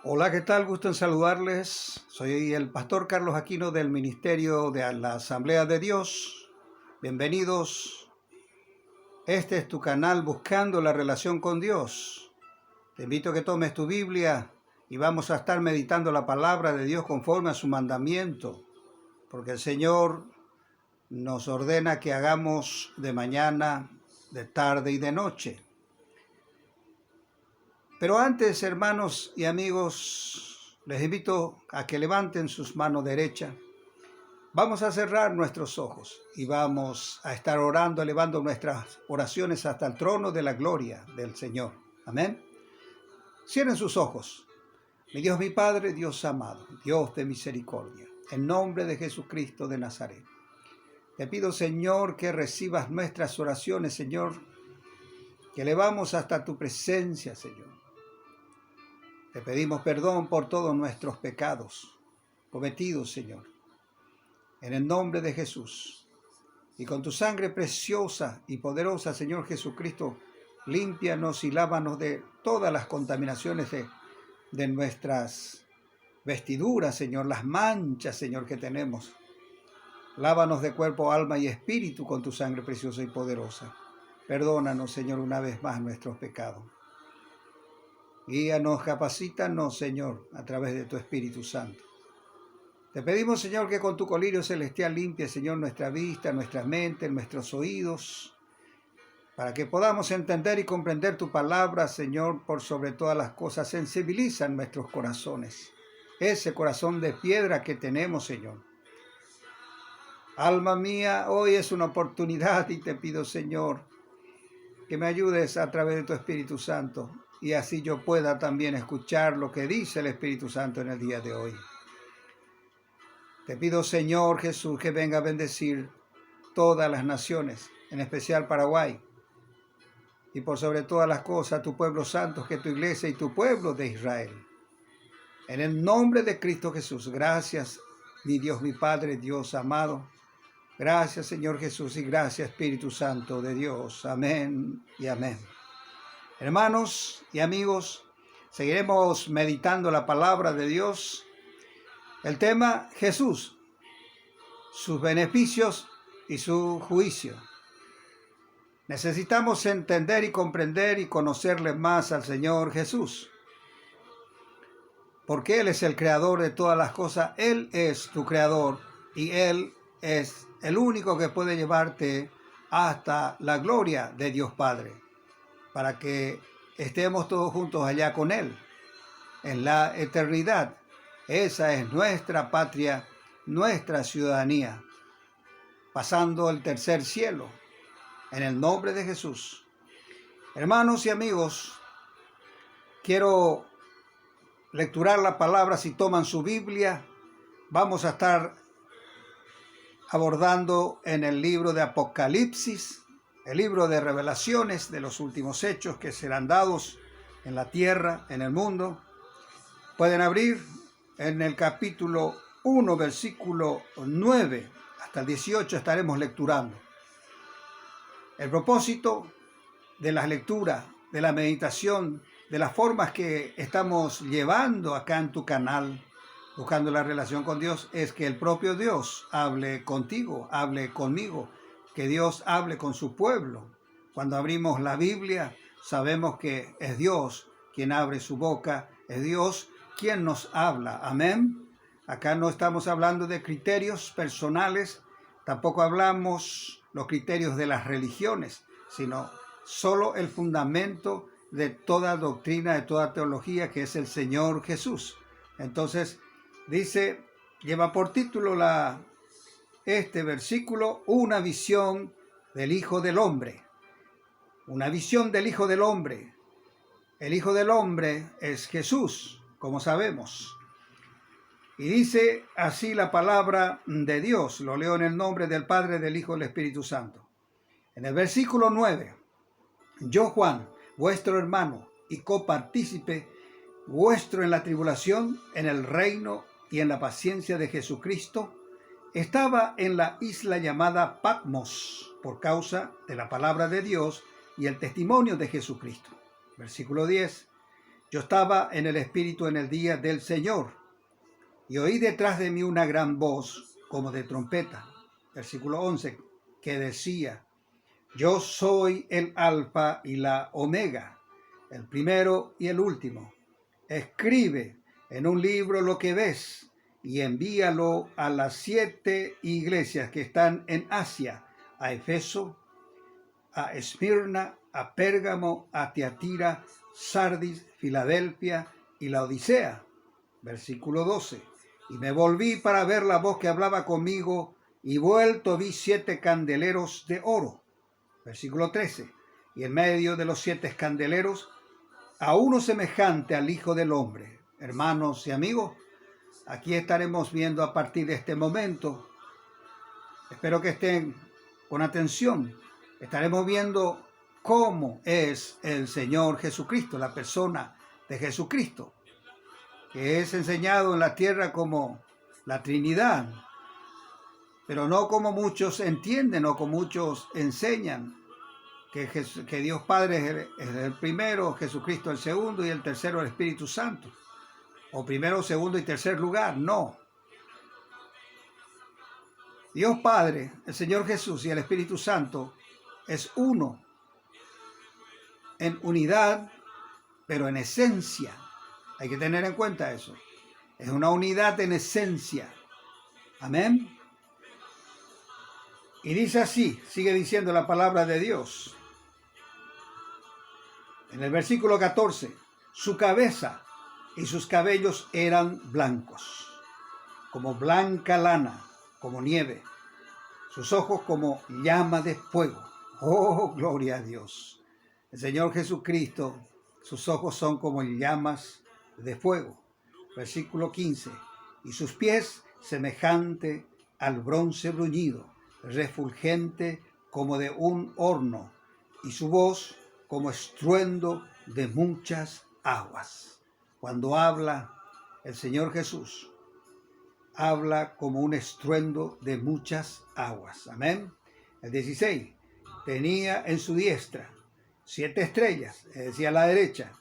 Hola, ¿qué tal? Gusto en saludarles. Soy el pastor Carlos Aquino del Ministerio de la Asamblea de Dios. Bienvenidos. Este es tu canal Buscando la Relación con Dios. Te invito a que tomes tu Biblia y vamos a estar meditando la palabra de Dios conforme a su mandamiento, porque el Señor nos ordena que hagamos de mañana, de tarde y de noche. Pero antes, hermanos y amigos, les invito a que levanten sus manos derechas. Vamos a cerrar nuestros ojos y vamos a estar orando, elevando nuestras oraciones hasta el trono de la gloria del Señor. Amén. Cierren sus ojos. Mi Dios, mi Padre, Dios amado, Dios de misericordia, en nombre de Jesucristo de Nazaret. Te pido, Señor, que recibas nuestras oraciones, Señor, que elevamos hasta tu presencia, Señor. Te pedimos perdón por todos nuestros pecados cometidos, Señor, en el nombre de Jesús. Y con tu sangre preciosa y poderosa, Señor Jesucristo, límpianos y lávanos de todas las contaminaciones de nuestras vestiduras, Señor, las manchas, Señor, que tenemos. Lávanos de cuerpo, alma y espíritu con tu sangre preciosa y poderosa. Perdónanos, Señor, una vez más nuestros pecados. Guíanos, capacítanos, Señor, a través de tu Espíritu Santo. Te pedimos, Señor, que con tu colirio celestial limpie, Señor, nuestra vista, nuestra mente, nuestros oídos, para que podamos entender y comprender tu palabra, Señor, por sobre todas las cosas. Sensibiliza nuestros corazones, ese corazón de piedra que tenemos, Señor. Alma mía, hoy es una oportunidad y te pido, Señor, que me ayudes a través de tu Espíritu Santo y así yo pueda también escuchar lo que dice el Espíritu Santo en el día de hoy. Te pido, Señor Jesús, que venga a bendecir todas las naciones, en especial Paraguay, y por sobre todas las cosas, tu pueblo santo, que es tu iglesia y tu pueblo de Israel. En el nombre de Cristo Jesús, gracias, mi Dios, mi Padre, Dios amado. Gracias, Señor Jesús, y gracias, Espíritu Santo de Dios. Amén y amén. Hermanos y amigos, seguiremos meditando la palabra de Dios. El tema, Jesús, sus beneficios y su juicio. Necesitamos entender y comprender y conocerle más al Señor Jesús, porque Él es el creador de todas las cosas. Él es tu creador y Él es el único que puede llevarte hasta la gloria de Dios Padre, para que estemos todos juntos allá con Él, en la eternidad. Esa es nuestra patria, nuestra ciudadanía, pasando el tercer cielo, en el nombre de Jesús. Hermanos y amigos, quiero lecturar la palabra. Si toman su Biblia, vamos a estar abordando en el libro de Apocalipsis, el libro de revelaciones de los últimos hechos que serán dados en la tierra, en el mundo. Pueden abrir en el capítulo 1, versículo 9 hasta el 18, estaremos lecturando. El propósito de las lecturas, de la meditación, de las formas que estamos llevando acá en tu canal, buscando la relación con Dios, es que el propio Dios hable contigo, hable conmigo, que Dios hable con su pueblo. Cuando abrimos la Biblia, sabemos que es Dios quien abre su boca, es Dios quien nos habla. Amén. Acá no estamos hablando de criterios personales, tampoco hablamos los criterios de las religiones, sino solo el fundamento de toda doctrina, de toda teología, que es el Señor Jesús. Entonces, dice, lleva por título este versículo, una visión del Hijo del Hombre. Una visión del Hijo del Hombre. El Hijo del Hombre es Jesús, como sabemos. Y dice así la palabra de Dios. Lo leo en el nombre del Padre, del Hijo y del Espíritu Santo. En el versículo 9. Yo, Juan, vuestro hermano y copartícipe vuestro en la tribulación, en el reino y en la paciencia de Jesucristo, estaba en la isla llamada Patmos por causa de la palabra de Dios y el testimonio de Jesucristo. Versículo 10. Yo estaba en el Espíritu en el día del Señor, y oí detrás de mí una gran voz como de trompeta, versículo 11, que decía: yo soy el Alfa y la Omega, el primero y el último. Escribe en un libro lo que ves y envíalo a las 7 iglesias que están en Asia: a Efeso, a Esmirna, a Pérgamo, a Tiatira, Sardis, Filadelfia y la Odisea. Versículo 12. Y me volví para ver la voz que hablaba conmigo, y vuelto vi 7 candeleros de oro. Versículo 13. Y en medio de los 7 candeleros, a uno semejante al Hijo del Hombre. Hermanos y amigos, aquí estaremos viendo a partir de este momento. Espero que estén con atención. Estaremos viendo cómo es el Señor Jesucristo, la persona de Jesucristo, que es enseñado en la tierra como la Trinidad, pero no como muchos entienden o como muchos enseñan, que Dios Padre es el primero, Jesucristo el segundo y el tercero el Espíritu Santo, o primero, segundo y tercer lugar. No. Dios Padre, el Señor Jesús y el Espíritu Santo es uno, en unidad, pero en esencia. Hay que tener en cuenta eso. Es una unidad en esencia. Amén. Y dice así, sigue diciendo la palabra de Dios. En el versículo 14, su cabeza y sus cabellos eran blancos, como blanca lana, como nieve, sus ojos como llama de fuego. Oh, gloria a Dios. El Señor Jesucristo, sus ojos son como llamas de fuego. Versículo 15, y sus pies semejante al bronce bruñido, refulgente como de un horno, y su voz como estruendo de muchas aguas. Cuando habla el Señor Jesús, habla como un estruendo de muchas aguas. Amén. El 16, tenía en su diestra 7 estrellas, es decir, a la derecha.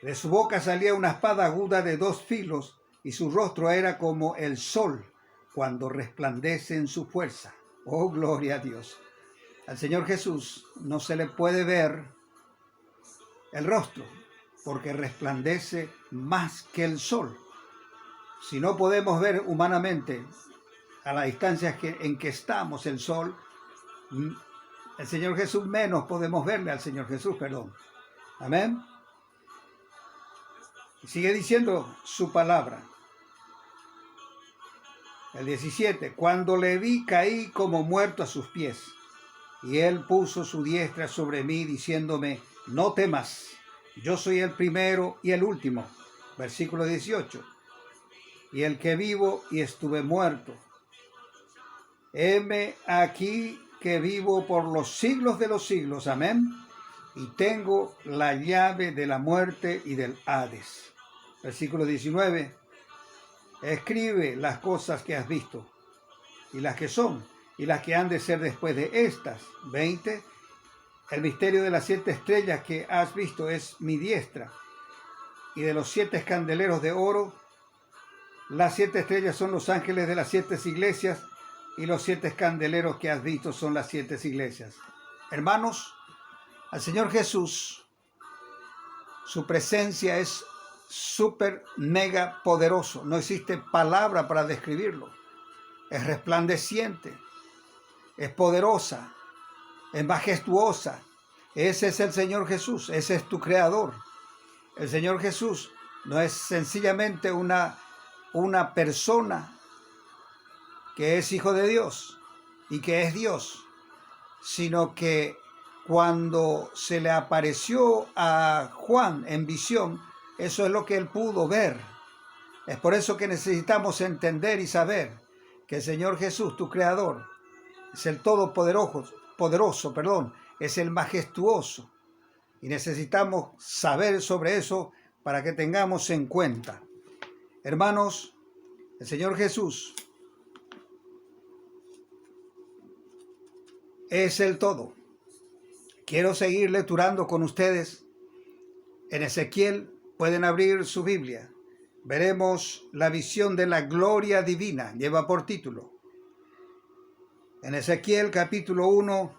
De su boca salía una espada aguda de 2 filos, y su rostro era como el sol cuando resplandece en su fuerza. Oh, gloria a Dios. Al Señor Jesús no se le puede ver el rostro, porque resplandece más que el sol. Si no podemos ver humanamente a la distancia en que estamos el sol, el Señor Jesús menos podemos verle al Señor Jesús, perdón. Amén. Y sigue diciendo su palabra. El 17, cuando le vi caí como muerto a sus pies, y él puso su diestra sobre mí, diciéndome: no temas, yo soy el primero y el último. Versículo 18, y el que vivo y estuve muerto. Heme aquí que vivo por los siglos de los siglos. Amén. Y tengo la llave de la muerte y del Hades. Versículo 19. Escribe las cosas que has visto, y las que son, y las que han de ser después de estas. 20. El misterio de las 7 estrellas que has visto es mi diestra, y de los 7 candeleros de oro. Las 7 estrellas son los ángeles de las 7 iglesias, y los 7 candeleros que has visto son las 7 iglesias. Hermanos, al Señor Jesús, su presencia es súper, mega poderoso. No existe palabra para describirlo. Es resplandeciente, es poderosa, es majestuosa. Ese es el Señor Jesús, ese es tu Creador. El Señor Jesús no es sencillamente una persona que es hijo de Dios y que es Dios, sino que cuando se le apareció a Juan en visión, eso es lo que él pudo ver. Es por eso que necesitamos entender y saber que el Señor Jesús, tu Creador, es el todopoderoso, es el majestuoso. Y necesitamos saber sobre eso para que tengamos en cuenta. Hermanos, el Señor Jesús es el todo. Quiero seguir lecturando con ustedes En Ezequiel, pueden abrir su Biblia, veremos la visión de la gloria divina, lleva por título. En Ezequiel capítulo 1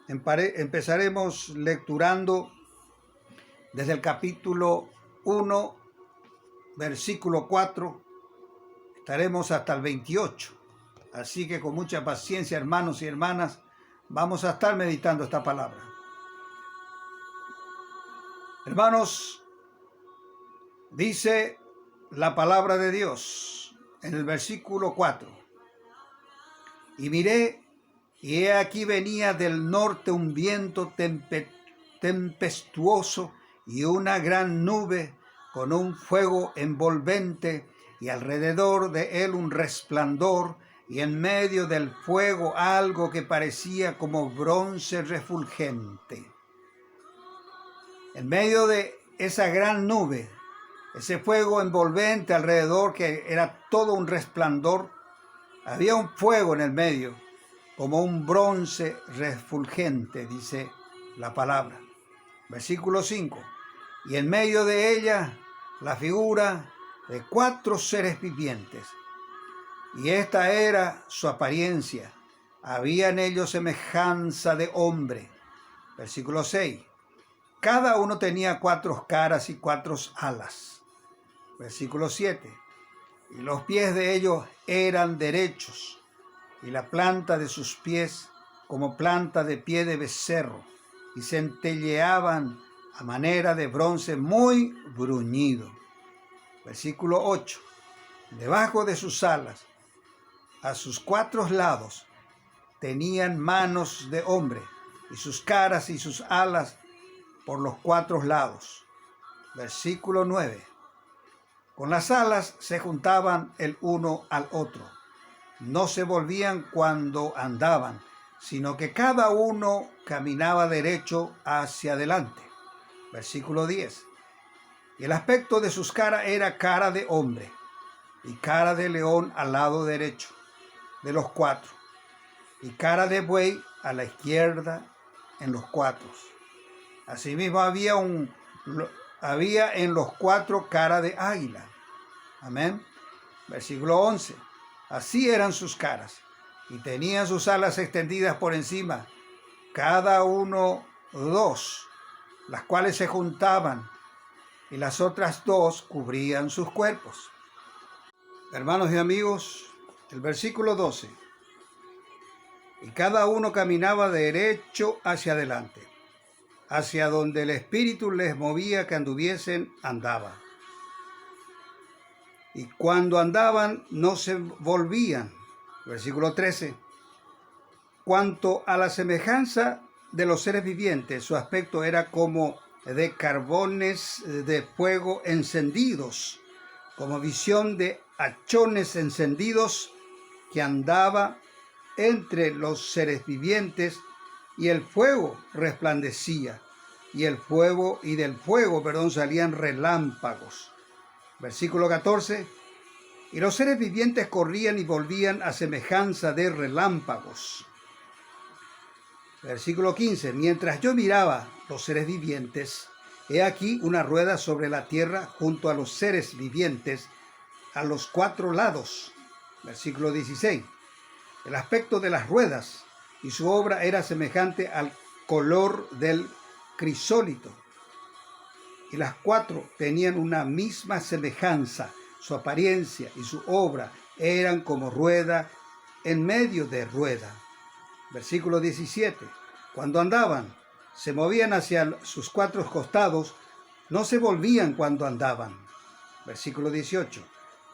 empezaremos lecturando desde el capítulo 1, versículo 4, estaremos hasta el 28. Así que con mucha paciencia, hermanos y hermanas, vamos a estar meditando esta palabra. Hermanos, dice la palabra de Dios en el versículo 4. Y miré, y he aquí venía del norte un viento tempestuoso y una gran nube con un fuego envolvente, y alrededor de él un resplandor, y en medio del fuego algo que parecía como bronce refulgente. En medio de esa gran nube, ese fuego envolvente alrededor, que era todo un resplandor, había un fuego en el medio, como un bronce refulgente, dice la palabra. Versículo 5. Y en medio de ella la figura de 4 seres vivientes. Y esta era su apariencia. Había en ellos semejanza de hombre. Versículo 6. Cada uno tenía 4 caras y 4 alas. Versículo 7. Y los pies de ellos eran derechos, y la planta de sus pies como planta de pie de becerro, y centelleaban a manera de bronce muy bruñido. Versículo 8. Debajo de sus alas, a sus 4 lados, tenían manos de hombre, y sus caras y sus alas por los 4 lados. Versículo 9. Con las alas se juntaban el uno al otro. No se volvían cuando andaban, sino que cada uno caminaba derecho hacia adelante. Versículo 10. Y el aspecto de sus caras era cara de hombre y cara de león al lado derecho de los 4, y cara de buey a la izquierda en los 4. Asimismo había en los 4 cara de águila. Amén. Versículo 11. Así eran sus caras, y tenían sus alas extendidas por encima, cada uno 2, las cuales se juntaban, y las otras 2 cubrían sus cuerpos. Hermanos y amigos, el versículo 12. Y cada uno caminaba derecho hacia adelante, hacia donde el Espíritu les movía que anduviesen, andaba. Y cuando andaban no se volvían. Versículo 13. Cuanto a la semejanza de los seres vivientes, su aspecto era como de carbones de fuego encendidos, como visión de hachones encendidos, que andaba entre los seres vivientes, y el fuego resplandecía, y del fuego, salían relámpagos. Versículo 14. Y los seres vivientes corrían y volvían a semejanza de relámpagos. Versículo 15. Mientras yo miraba los seres vivientes, he aquí una rueda sobre la tierra junto a los seres vivientes, a los 4 lados. Versículo 16. El aspecto de las ruedas y su obra era semejante al color del crisólito. Y las 4 tenían una misma semejanza. Su apariencia y su obra eran como rueda en medio de rueda. Versículo 17. Cuando andaban, se movían hacia sus 4 costados, no se volvían cuando andaban. Versículo 18.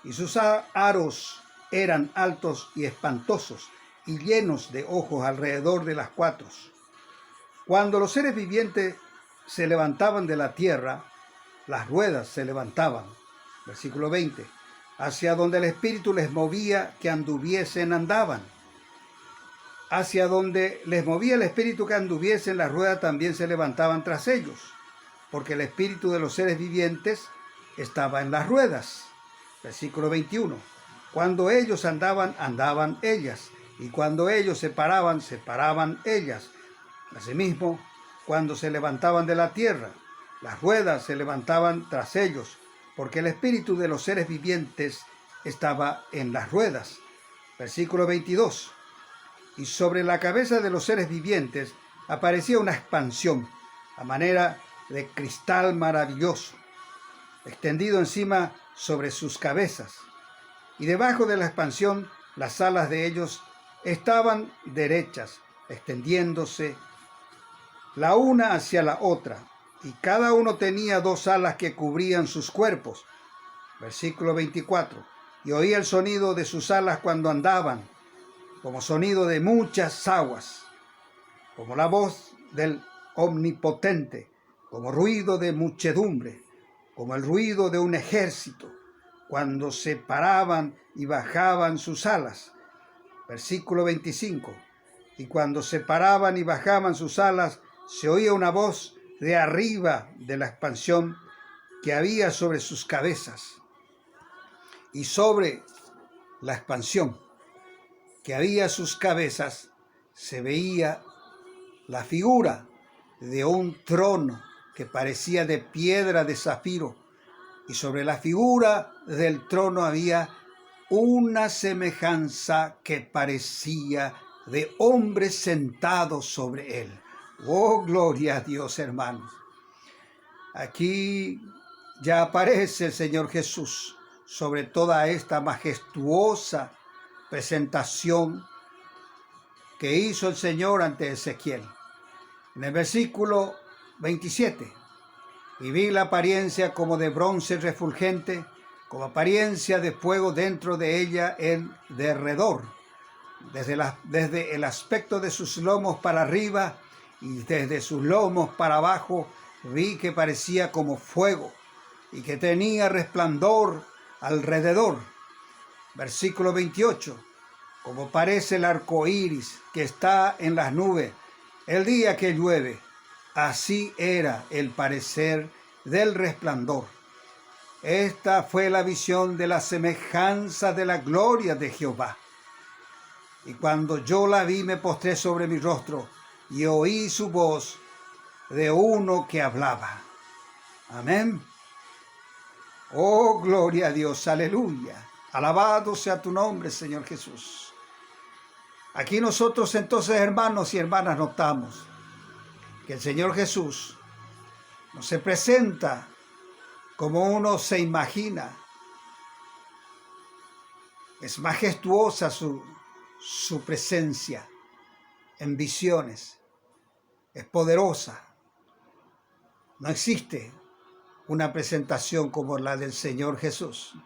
Y sus aros eran altos y espantosos, y llenos de ojos alrededor de las 4. Cuando los seres vivientes se levantaban de la tierra, las ruedas se levantaban. Versículo 20. Hacia donde el Espíritu les movía que anduviesen, andaban. Hacia donde les movía el Espíritu que anduviesen, las ruedas también se levantaban tras ellos, porque el Espíritu de los seres vivientes estaba en las ruedas. Versículo 21. Cuando ellos andaban, andaban ellas, y cuando ellos se paraban, se paraban ellas. Asimismo, cuando se levantaban de la tierra, Las ruedas se levantaban tras ellos, porque el espíritu de los seres vivientes estaba en las ruedas. Versículo 22. Y sobre la cabeza de los seres vivientes aparecía una expansión, a manera de cristal maravilloso, extendido encima sobre sus cabezas. Y debajo de la expansión, las alas de ellos estaban derechas, extendiéndose la una hacia la otra, y cada uno tenía 2 alas que cubrían sus cuerpos. Versículo 24. Y oía el sonido de sus alas cuando andaban, como sonido de muchas aguas, como la voz del Omnipotente, como ruido de muchedumbre, como el ruido de un ejército, cuando se paraban y bajaban sus alas. Versículo 25. Y cuando se paraban y bajaban sus alas, se oía una voz de arriba de la expansión que había sobre sus cabezas. Y sobre la expansión que había sus cabezas se veía la figura de un trono que parecía de piedra de zafiro, y sobre la figura del trono había una semejanza que parecía de hombre sentado sobre él. Oh, gloria a Dios, hermanos. Aquí ya aparece el Señor Jesús sobre toda esta majestuosa presentación que hizo el Señor ante Ezequiel. En el versículo 27, y vi la apariencia como de bronce refulgente, como apariencia de fuego dentro de ella en derredor, desde el aspecto de sus lomos para arriba y desde sus lomos para abajo, vi que parecía como fuego y que tenía resplandor alrededor. Versículo 28, como parece el arco iris que está en las nubes el día que llueve, así era el parecer del resplandor. Esta fue la visión de la semejanza de la gloria de Jehová. Y cuando yo la vi, me postré sobre mi rostro y oí su voz de uno que hablaba. Amén. Oh, gloria a Dios, aleluya. Alabado sea tu nombre, Señor Jesús. Aquí nosotros entonces, hermanos y hermanas, notamos que el Señor Jesús no se presenta como uno se imagina. Es majestuosa su presencia en visiones. Es poderosa. No existe una presentación como la del Señor Jesús.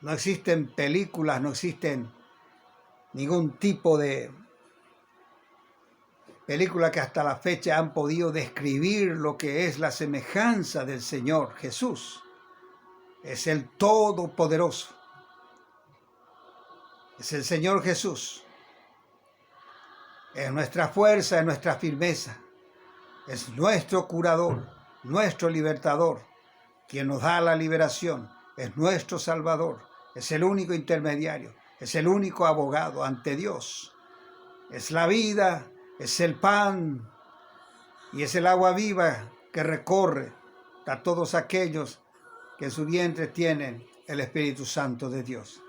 No existen películas, no existen ningún tipo de película que hasta la fecha han podido describir lo que es la semejanza del Señor Jesús. Es el Todopoderoso. Es el Señor Jesús. Es nuestra fuerza, es nuestra firmeza. Es nuestro curador, nuestro libertador, quien nos da la liberación. Es nuestro Salvador. Es el único intermediario. Es el único abogado ante Dios. Es la vida, es el pan y es el agua viva que recorre a todos aquellos que en su vientre tienen el Espíritu Santo de Dios.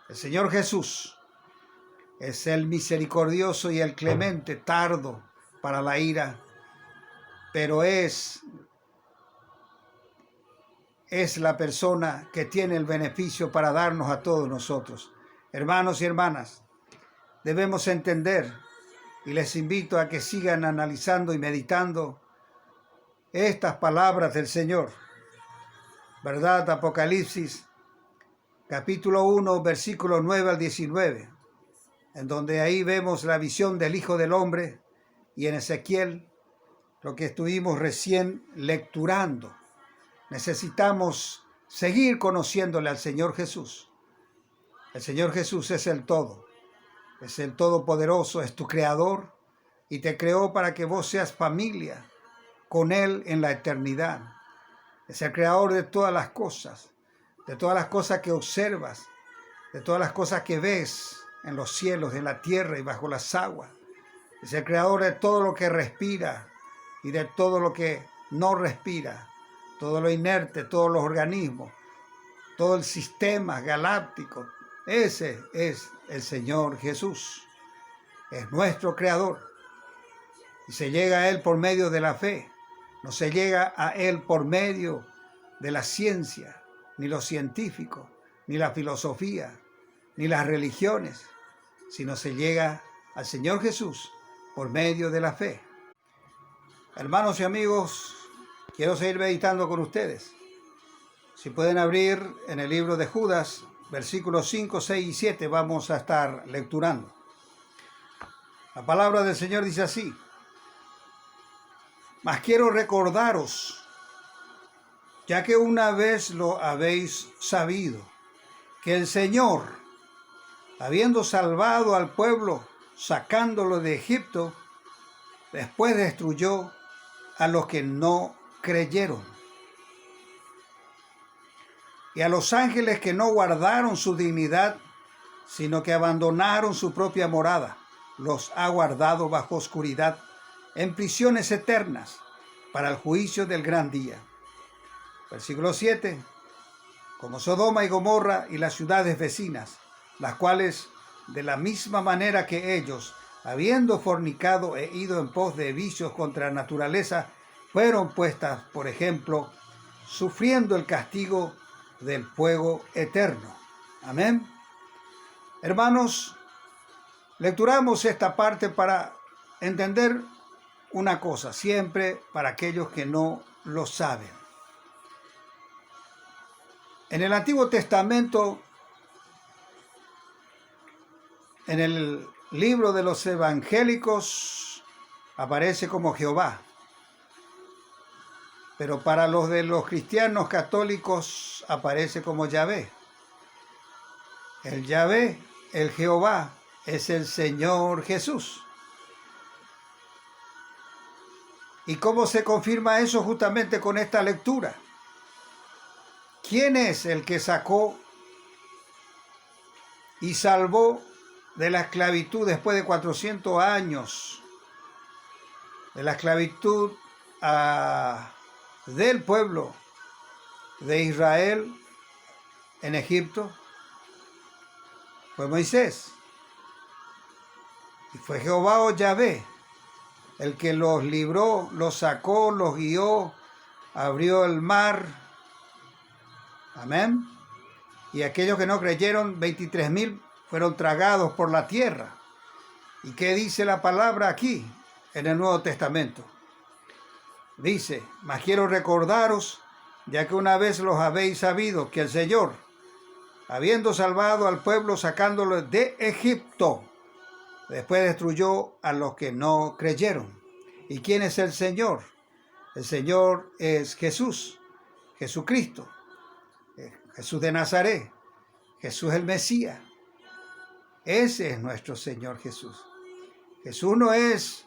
El Señor Jesús es el misericordioso y el clemente, tardo para la ira, pero es la persona que tiene el beneficio para darnos a todos nosotros. Hermanos y hermanas, debemos entender, y les invito a que sigan analizando y meditando estas palabras del Señor. ¿Verdad? Apocalipsis, capítulo 1, versículo 9 al 19, en donde ahí vemos la visión del Hijo del Hombre, y en Ezequiel, lo que estuvimos recién lecturando. Necesitamos seguir conociéndole al Señor Jesús. El Señor Jesús es el todo. Es el Todopoderoso, es tu Creador y te creó para que vos seas familia con Él en la eternidad. Es el Creador de todas las cosas que observas, de todas las cosas que ves en los cielos, en la tierra y bajo las aguas. Es el Creador de todo lo que respira y de todo lo que no respira, todo lo inerte, todos los organismos, todo el sistema galáctico. Ese es el Señor Jesús. Es nuestro Creador. Y se llega a Él por medio de la fe. No se llega a Él por medio de la ciencia, ni los científicos, ni la filosofía, ni las religiones, sino se llega al Señor Jesús por medio de la fe. Hermanos y amigos, quiero seguir meditando con ustedes. Si pueden abrir en el libro de Judas, versículos 5, 6 y 7, vamos a estar lecturando. La palabra del Señor dice así: mas quiero recordaros, ya que una vez lo habéis sabido, que el Señor, habiendo salvado al pueblo, sacándolo de Egipto, después destruyó a los que no creyeron. Y a los ángeles que no guardaron su dignidad, sino que abandonaron su propia morada, los ha guardado bajo oscuridad, en prisiones eternas, para el juicio del gran día. Versículo 7. Como Sodoma y Gomorra y las ciudades vecinas, las cuales, de la misma manera que ellos, habiendo fornicado e ido en pos de vicios contra la naturaleza, fueron puestas, por ejemplo, sufriendo el castigo del fuego eterno. Amén. Hermanos, lecturamos esta parte para entender una cosa, siempre para aquellos que no lo saben. En el Antiguo Testamento, en el libro de los evangélicos, aparece como Jehová. Pero para los de los cristianos católicos aparece como Yahvé. El Yahvé, el Jehová, es el Señor Jesús. ¿Y cómo se confirma eso? Justamente con esta lectura. ¿Quién es el que sacó y salvó de la esclavitud después de 400 años? De la esclavitud del pueblo de Israel en Egipto. Fue Moisés. Y fue Jehová o Yahvé el que los libró, los sacó, los guió, abrió el mar. Amén. Y aquellos que no creyeron, 23,000 fueron tragados por la tierra. ¿Y qué dice la palabra aquí en el Nuevo Testamento? Dice: mas quiero recordaros, ya que una vez los habéis sabido, que el Señor, habiendo salvado al pueblo sacándolo de Egipto, después destruyó a los que no creyeron. ¿Y quién es el Señor? El Señor es Jesús, Jesucristo, Jesús de Nazaret, Jesús el Mesías. Ese es nuestro Señor Jesús. Jesús no es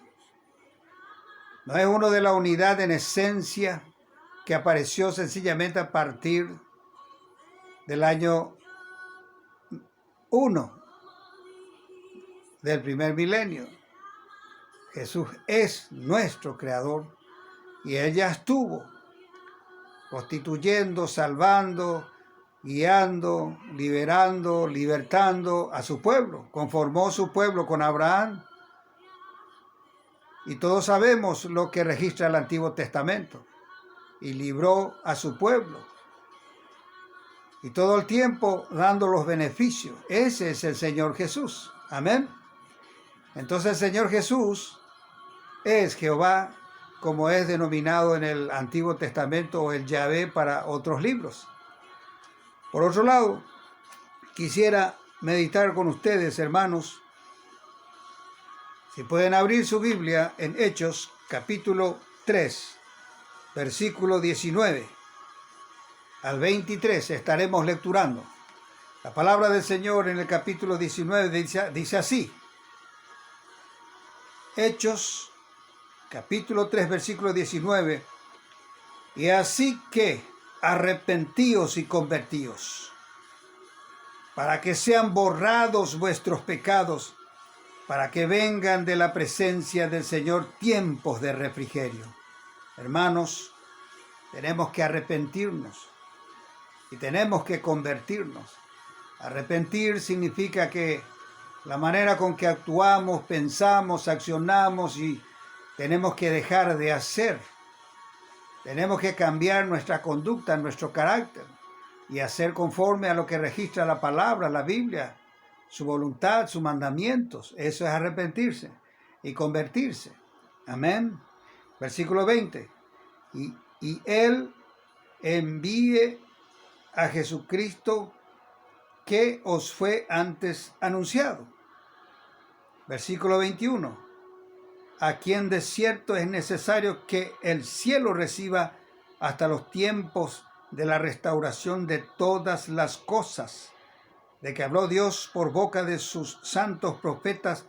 uno de la unidad en esencia que apareció sencillamente a partir del año 1 del primer milenio. Jesús es nuestro Creador y Él ya estuvo constituyendo, salvando, guiando, liberando, libertando a su pueblo. Conformó su pueblo con Abraham. Y todos sabemos lo que registra el Antiguo Testamento. Y libró a su pueblo. Y todo el tiempo dando los beneficios. Ese es el Señor Jesús. Amén. Entonces el Señor Jesús es Jehová, como es denominado en el Antiguo Testamento, o el Yahvé para otros libros. Por otro lado, quisiera meditar con ustedes, hermanos. Si pueden abrir su Biblia en Hechos, capítulo 3, versículo 19 al 23, estaremos lecturando. La palabra del Señor en el capítulo 19 dice así. Hechos, capítulo 3, versículo 19. Y así que arrepentíos y convertíos, para que sean borrados vuestros pecados, para que vengan de la presencia del Señor tiempos de refrigerio. Hermanos, tenemos que arrepentirnos y tenemos que convertirnos. Arrepentir significa que la manera con que actuamos, pensamos, accionamos y tenemos que dejar de hacer. Tenemos que cambiar nuestra conducta, nuestro carácter y hacer conforme a lo que registra la palabra, la Biblia, su voluntad, sus mandamientos. Eso es arrepentirse y convertirse. Amén. Versículo 20. Y Él envíe a Jesucristo que os fue antes anunciado. Versículo 21. A quien de cierto es necesario que el cielo reciba hasta los tiempos de la restauración de todas las cosas, de que habló Dios por boca de sus santos profetas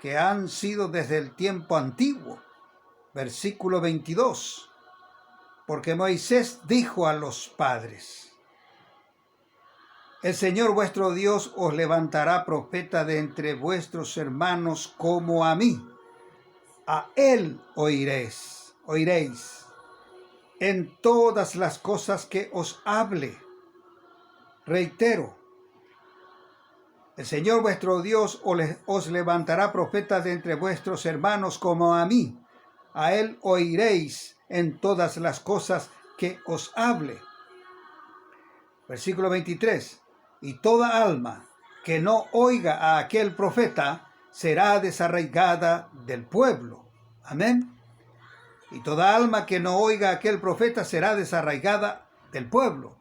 que han sido desde el tiempo antiguo. Versículo 22. Porque Moisés dijo a los padres: el Señor vuestro Dios os levantará profeta de entre vuestros hermanos como a mí. A él oiréis en todas las cosas que os hable. Reitero, el Señor vuestro Dios os levantará profeta de entre vuestros hermanos como a mí. A él oiréis en todas las cosas que os hable. Versículo 23. Y toda alma que no oiga a aquel profeta será desarraigada del pueblo. Amén. Y toda alma que no oiga a aquel profeta será desarraigada del pueblo.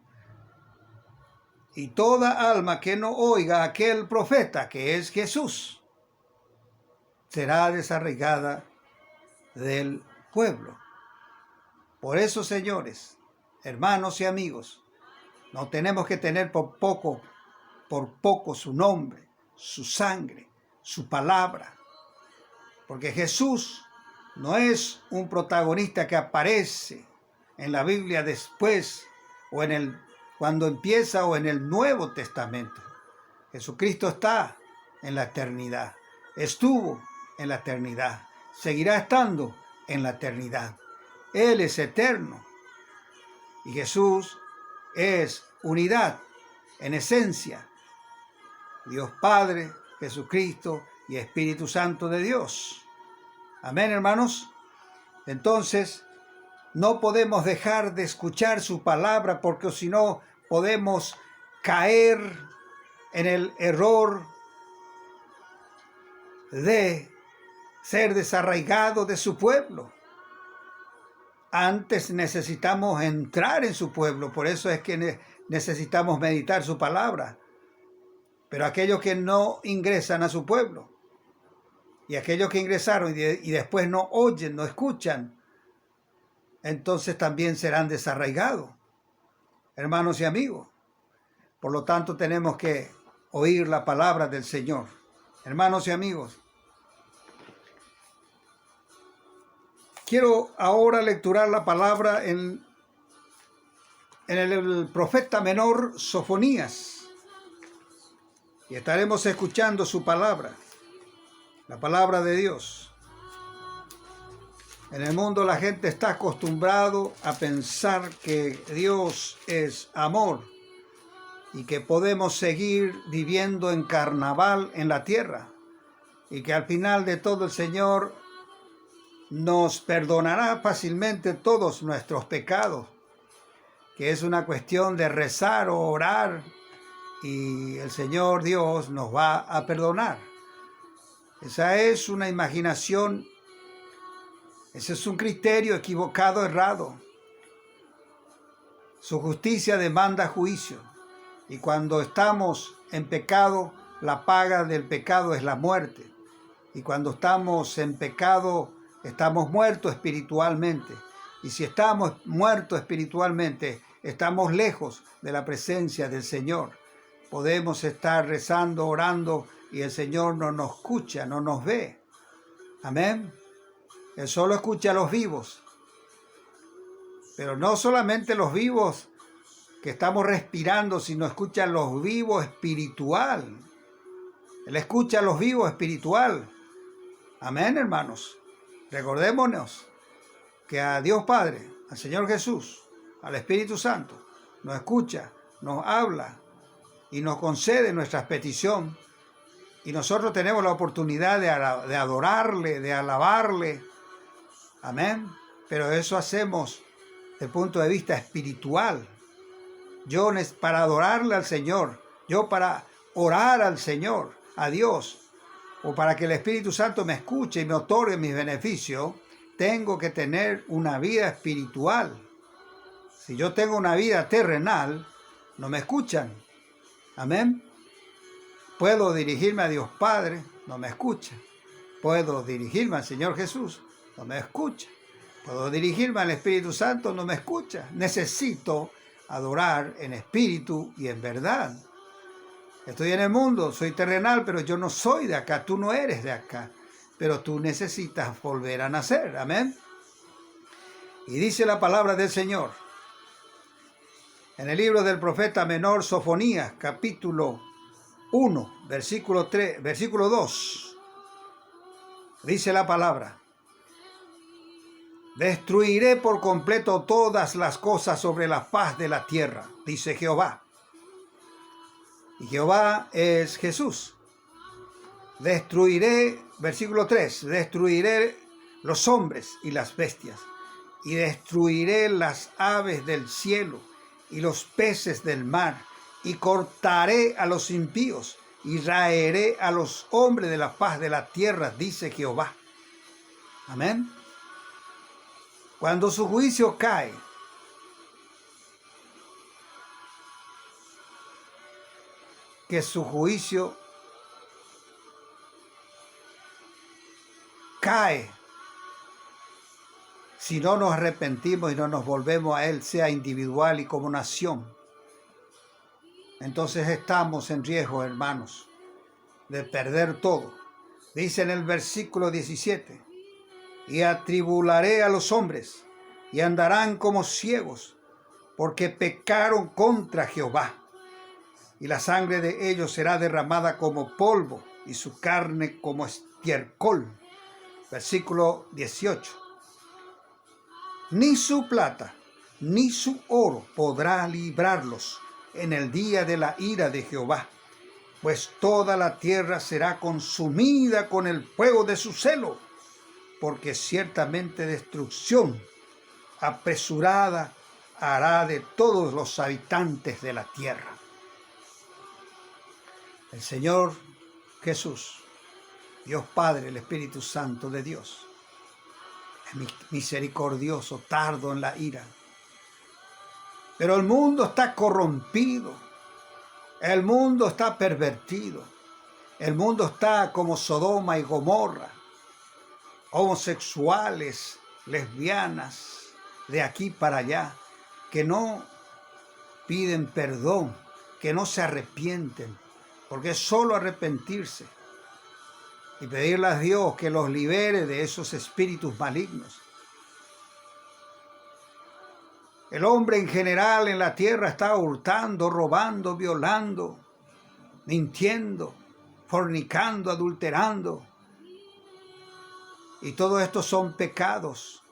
Y toda alma que no oiga a aquel profeta, que es Jesús, será desarraigada del pueblo. Por eso, señores, hermanos y amigos, no tenemos que tener por poco su nombre, su sangre, su palabra. Porque Jesús no es un protagonista que aparece en la Biblia después o cuando empieza o en el Nuevo Testamento. Jesucristo está en la eternidad, estuvo en la eternidad, seguirá estando en la eternidad. Él es eterno y Jesús es unidad en esencia. Dios Padre, Jesucristo y Espíritu Santo de Dios. Amén, hermanos. Entonces, no podemos dejar de escuchar su palabra porque si no podemos caer en el error de ser desarraigados de su pueblo. Antes necesitamos entrar en su pueblo, por eso es que necesitamos meditar su palabra. Pero aquellos que no ingresan a su pueblo y aquellos que ingresaron y después no oyen, no escuchan, entonces también serán desarraigados, hermanos y amigos. Por lo tanto, tenemos que oír la palabra del Señor. Hermanos y amigos, quiero ahora lecturar la palabra en el profeta menor Sofonías. Y estaremos escuchando su palabra, la palabra de Dios. En el mundo la gente está acostumbrado a pensar que Dios es amor y que podemos seguir viviendo en carnaval en la tierra y que al final de todo el Señor nos perdonará fácilmente todos nuestros pecados, que es una cuestión de rezar o orar y el Señor Dios nos va a perdonar. Esa es una imaginación, ese es un criterio equivocado, errado. Su justicia demanda juicio y cuando estamos en pecado, la paga del pecado es la muerte. Y cuando estamos en pecado, estamos muertos espiritualmente. Y si estamos muertos espiritualmente, estamos lejos de la presencia del Señor. Podemos estar rezando, orando, y el Señor no nos escucha, no nos ve. Amén. Él solo escucha a los vivos. Pero no solamente los vivos que estamos respirando, sino escucha a los vivos espiritual. Él escucha a los vivos espiritual. Amén, hermanos. Recordémonos que a Dios Padre, al Señor Jesús, al Espíritu Santo, nos escucha, nos habla y nos concede nuestras peticiones. Y nosotros tenemos la oportunidad de adorarle, de alabarle. Amén. Pero eso hacemos desde el punto de vista espiritual. Yo para adorarle al Señor, yo para orar al Señor, a Dios, o para que el Espíritu Santo me escuche y me otorgue mis beneficios, tengo que tener una vida espiritual. Si yo tengo una vida terrenal, no me escuchan. Amén. Puedo dirigirme a Dios Padre, no me escucha. Puedo dirigirme al Señor Jesús, no me escucha. Puedo dirigirme al Espíritu Santo, no me escucha. Necesito adorar en espíritu y en verdad. Estoy en el mundo, soy terrenal, pero yo no soy de acá, tú no eres de acá. Pero tú necesitas volver a nacer, amén. Y dice la palabra del Señor en el libro del profeta menor Sofonías, capítulo 1, versículo 2. Dice la palabra: destruiré por completo todas las cosas sobre la faz de la tierra, dice Jehová. Y Jehová es Jesús. Destruiré, versículo 3, destruiré los hombres y las bestias, y destruiré las aves del cielo y los peces del mar, y cortaré a los impíos, y raeré a los hombres de la faz de la tierra, dice Jehová. Amén. Cuando su juicio cae, que su juicio cae, si no nos arrepentimos y no nos volvemos a Él, sea individual y como nación, entonces estamos en riesgo, hermanos, de perder todo. Dice en el versículo 17: y atribularé a los hombres, y andarán como ciegos, porque pecaron contra Jehová. Y la sangre de ellos será derramada como polvo, y su carne como estiércol. Versículo 18. Ni su plata, ni su oro podrá librarlos en el día de la ira de Jehová, pues toda la tierra será consumida con el fuego de su celo, porque ciertamente destrucción apresurada hará de todos los habitantes de la tierra. El Señor Jesús, Dios Padre, el Espíritu Santo de Dios, es misericordioso, tardo en la ira. Pero el mundo está corrompido, el mundo está pervertido, el mundo está como Sodoma y Gomorra, homosexuales, lesbianas, de aquí para allá, que no piden perdón, que no se arrepienten, porque es solo arrepentirse y pedirle a Dios que los libere de esos espíritus malignos. El hombre en general en la tierra está hurtando, robando, violando, mintiendo, fornicando, adulterando. Y todo esto son pecados.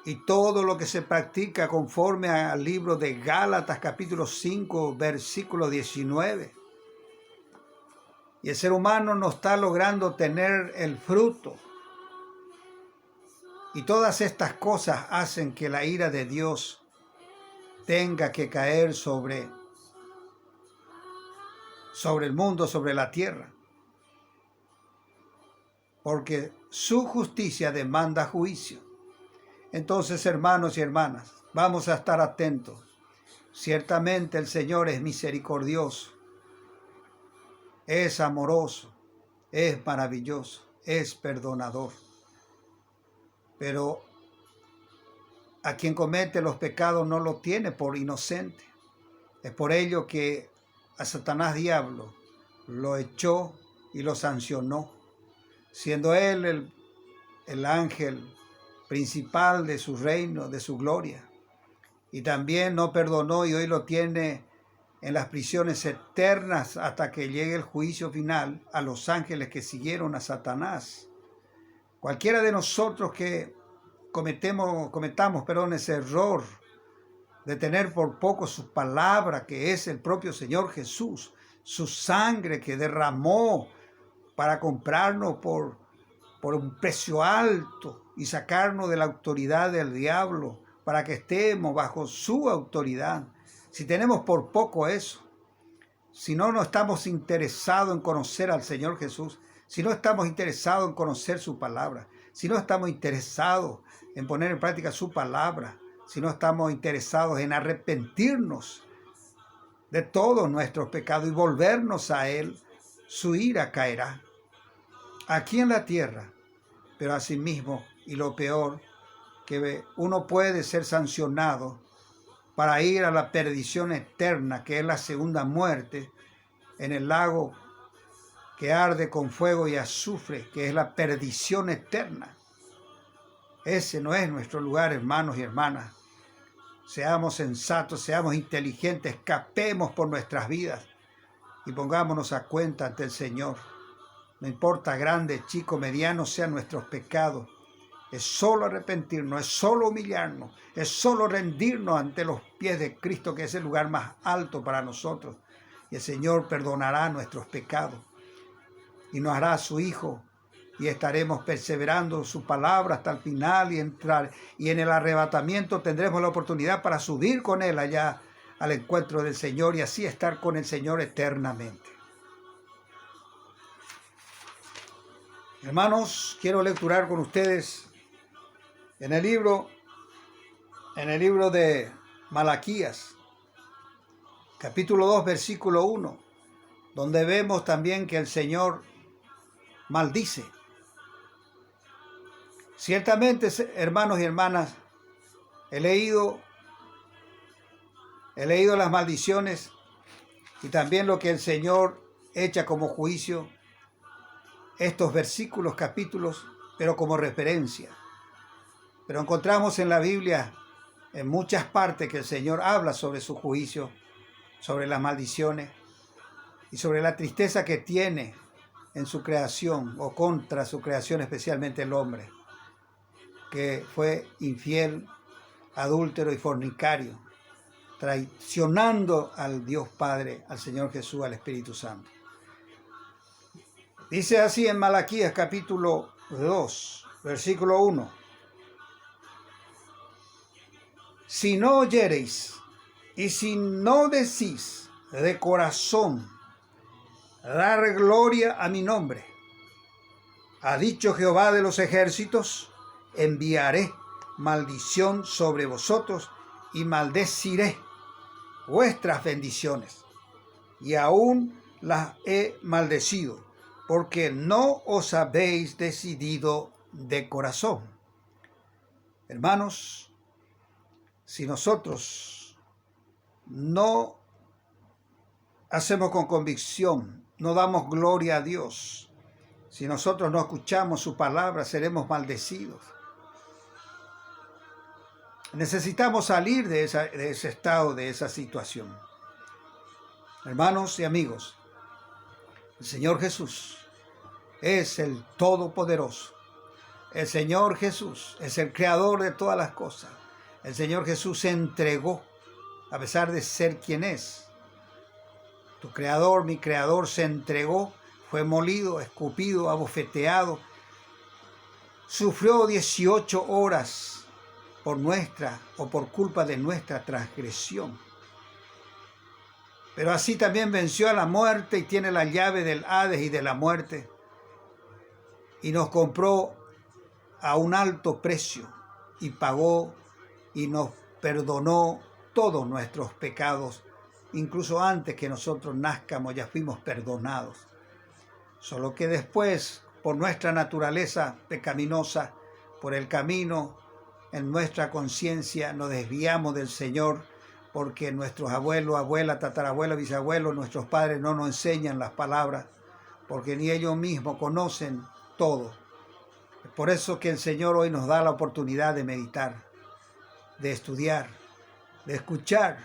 Y todo lo que se practica conforme al libro de Gálatas, capítulo 5, versículo 19. Y el ser humano no está logrando tener el fruto. Y todas estas cosas hacen que la ira de Dios tenga que caer sobre el mundo, sobre la tierra. Porque su justicia demanda juicio. Entonces, hermanos y hermanas, vamos a estar atentos. Ciertamente el Señor es misericordioso, es amoroso, es maravilloso, es perdonador. Pero a quien comete los pecados no lo tiene por inocente. Es por ello que a Satanás diablo lo echó y lo sancionó, siendo él el ángel principal de su reino, de su gloria. Y también no perdonó y hoy lo tiene en las prisiones eternas hasta que llegue el juicio final a los ángeles que siguieron a Satanás. Cualquiera de nosotros que cometamos ese error de tener por poco su palabra, que es el propio Señor Jesús, su sangre que derramó para comprarnos por un precio alto y sacarnos de la autoridad del diablo, para que estemos bajo su autoridad. Si tenemos por poco eso, si no estamos interesados en conocer al Señor Jesús, si no estamos interesados en conocer su palabra, si no estamos interesados en poner en práctica su palabra, si no estamos interesados en arrepentirnos de todos nuestros pecados y volvernos a Él, su ira caerá aquí en la tierra, pero asimismo, y lo peor, que uno puede ser sancionado para ir a la perdición eterna, que es la segunda muerte, en el lago que arde con fuego y azufre, que es la perdición eterna. Ese no es nuestro lugar, hermanos y hermanas. Seamos sensatos, seamos inteligentes, escapemos por nuestras vidas y pongámonos a cuenta ante el Señor. No importa grande, chico, mediano sean nuestros pecados. Es solo arrepentirnos, es solo humillarnos, es solo rendirnos ante los pies de Cristo, que es el lugar más alto para nosotros. Y el Señor perdonará nuestros pecados y nos hará su Hijo, y estaremos perseverando su palabra hasta el final y en el arrebatamiento tendremos la oportunidad para subir con Él allá al encuentro del Señor y así estar con el Señor eternamente. Hermanos, quiero lecturar con ustedes en el libro de Malaquías, capítulo 2, versículo 1, donde vemos también que el Señor maldice. Ciertamente, hermanos y hermanas, he leído las maldiciones y también lo que el Señor echa como juicio, estos versículos, capítulos, pero como referencia. Pero encontramos en la Biblia, en muchas partes, que el Señor habla sobre su juicio, sobre las maldiciones y sobre la tristeza que tiene en su creación o contra su creación, especialmente el hombre, que fue infiel, adúltero y fornicario, traicionando al Dios Padre, al Señor Jesús, al Espíritu Santo. Dice así en Malaquías capítulo 2, versículo 1. Si no oyereis y si no decís de corazón, dar gloria a mi nombre, ha dicho Jehová de los ejércitos, enviaré maldición sobre vosotros y maldeciré vuestras bendiciones. Y aún las he maldecido, porque no os habéis decidido de corazón. Hermanos, si nosotros no hacemos con convicción, no damos gloria a Dios, si nosotros no escuchamos su palabra, seremos maldecidos. Necesitamos salir de ese estado, de esa situación. Hermanos y amigos, el Señor Jesús es el Todopoderoso. El Señor Jesús es el Creador de todas las cosas. El Señor Jesús se entregó, a pesar de ser quien es. Tu Creador, mi Creador, se entregó, fue molido, escupido, abofeteado. Sufrió 18 horas por nuestra o por culpa de nuestra transgresión. Pero así también venció a la muerte y tiene la llave del Hades y de la muerte. Y nos compró a un alto precio y pagó y nos perdonó todos nuestros pecados. Incluso antes que nosotros nazcamos ya fuimos perdonados. Solo que después, por nuestra naturaleza pecaminosa, por el camino en nuestra conciencia, nos desviamos del Señor, porque nuestros abuelos, abuelas, tatarabuelos, bisabuelos, nuestros padres no nos enseñan las palabras, porque ni ellos mismos conocen todo. Es por eso que el Señor hoy nos da la oportunidad de meditar, de estudiar, de escuchar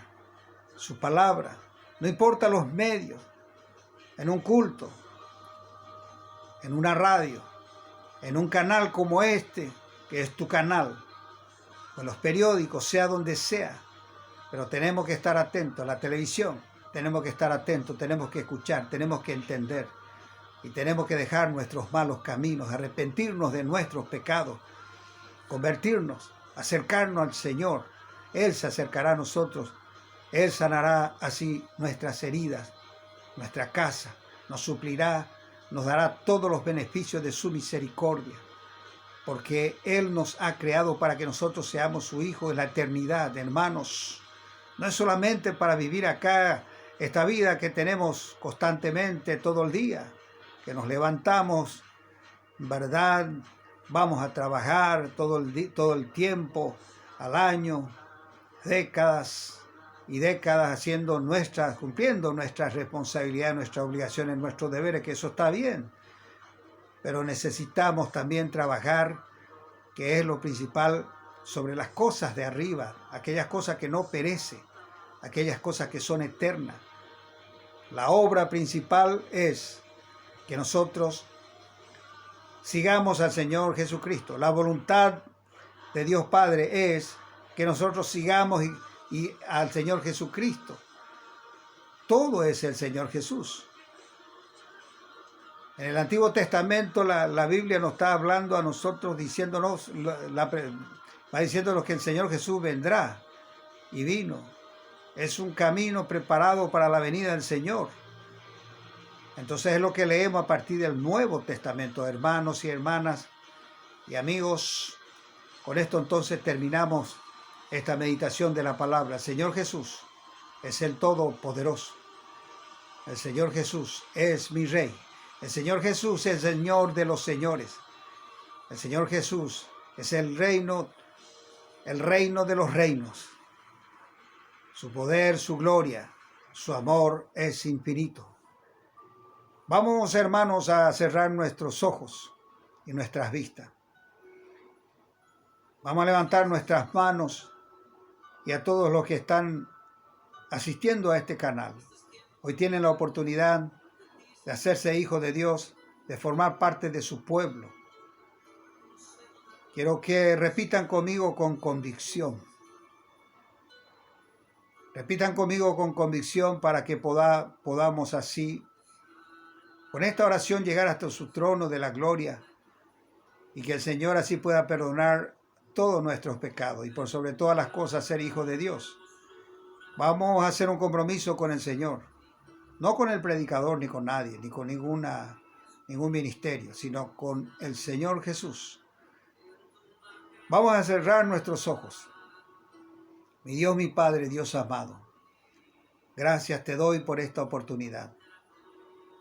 su palabra. No importa los medios, en un culto, en una radio, en un canal como este, que es tu canal, o en los periódicos, sea donde sea. Pero tenemos que estar atentos a la televisión, tenemos que estar atentos, tenemos que escuchar, tenemos que entender. Y tenemos que dejar nuestros malos caminos, arrepentirnos de nuestros pecados, convertirnos, acercarnos al Señor. Él se acercará a nosotros. Él sanará así nuestras heridas, nuestra casa, nos suplirá, nos dará todos los beneficios de su misericordia, porque Él nos ha creado para que nosotros seamos su hijo en la eternidad, hermanos. No es solamente para vivir acá esta vida que tenemos constantemente todo el día, que nos levantamos, ¿verdad? Vamos a trabajar todo el tiempo, al año, décadas y décadas cumpliendo nuestras responsabilidades, nuestras obligaciones, nuestros deberes, que eso está bien. Pero necesitamos también trabajar, que es lo principal, sobre las cosas de arriba, aquellas cosas que no perecen, aquellas cosas que son eternas. La obra principal es que nosotros sigamos al Señor Jesucristo. La voluntad de Dios Padre es que nosotros sigamos y al Señor Jesucristo. Todo es el Señor Jesús. En el Antiguo Testamento la Biblia nos está hablando a nosotros, diciéndonos, va diciéndonos que el Señor Jesús vendrá y vino. Es un camino preparado para la venida del Señor. Entonces es lo que leemos a partir del Nuevo Testamento, hermanos y hermanas y amigos. Con esto entonces terminamos esta meditación de la palabra. El Señor Jesús es el Todopoderoso. El Señor Jesús es mi Rey. El Señor Jesús es el Señor de los señores. El Señor Jesús es el reino de los reinos. Su poder, su gloria, su amor es infinito. Vamos, hermanos, a cerrar nuestros ojos y nuestras vistas. Vamos a levantar nuestras manos y a todos los que están asistiendo a este canal. Hoy tienen la oportunidad de hacerse hijos de Dios, de formar parte de su pueblo. Quiero que repitan conmigo con convicción. Repitan conmigo con convicción para que podamos así, con esta oración, llegar hasta su trono de la gloria y que el Señor así pueda perdonar todos nuestros pecados y por sobre todas las cosas ser hijos de Dios. Vamos a hacer un compromiso con el Señor, no con el predicador ni con nadie, ni con ningún ministerio, sino con el Señor Jesús. Vamos a cerrar nuestros ojos. Mi Dios, mi Padre, Dios amado, gracias te doy por esta oportunidad,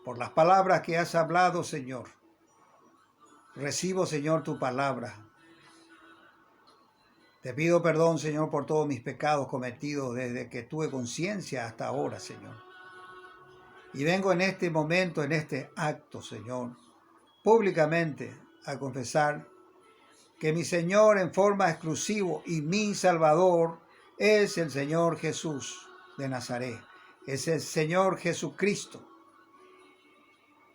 por las palabras que has hablado, Señor. Recibo, Señor, tu palabra. Te pido perdón, Señor, por todos mis pecados cometidos desde que tuve conciencia hasta ahora, Señor. Y vengo en este momento, en este acto, Señor, públicamente a confesar que mi Señor en forma exclusiva y mi Salvador es el Señor Jesús de Nazaret. Es el Señor Jesucristo.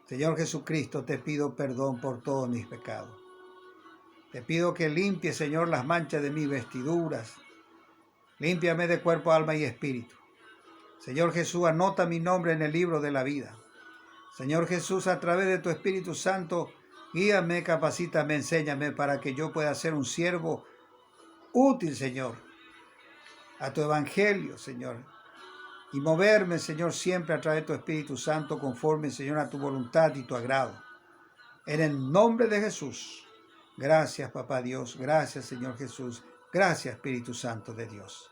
Señor Jesucristo, te pido perdón por todos mis pecados. Te pido que limpie, Señor, las manchas de mis vestiduras. Límpiame de cuerpo, alma y espíritu. Señor Jesús, anota mi nombre en el libro de la vida. Señor Jesús, a través de tu Espíritu Santo, guíame, capacítame, enséñame para que yo pueda ser un siervo útil, Señor, a tu evangelio, Señor. Y moverme, Señor, siempre a través de tu Espíritu Santo, conforme, Señor, a tu voluntad y tu agrado. En el nombre de Jesús. Gracias, Papá Dios. Gracias, Señor Jesús. Gracias, Espíritu Santo de Dios.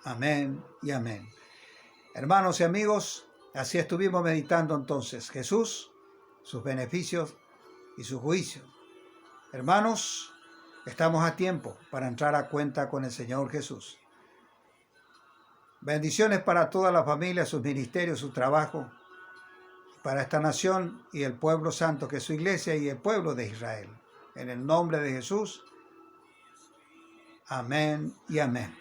Amén y amén. Hermanos y amigos, así estuvimos meditando entonces Jesús, sus beneficios y su juicio. Hermanos, estamos a tiempo para entrar a cuenta con el Señor Jesús. Bendiciones para toda la familia, sus ministerios, su trabajo, para esta nación y el pueblo santo que es su iglesia y el pueblo de Israel. En el nombre de Jesús. Amén y amén.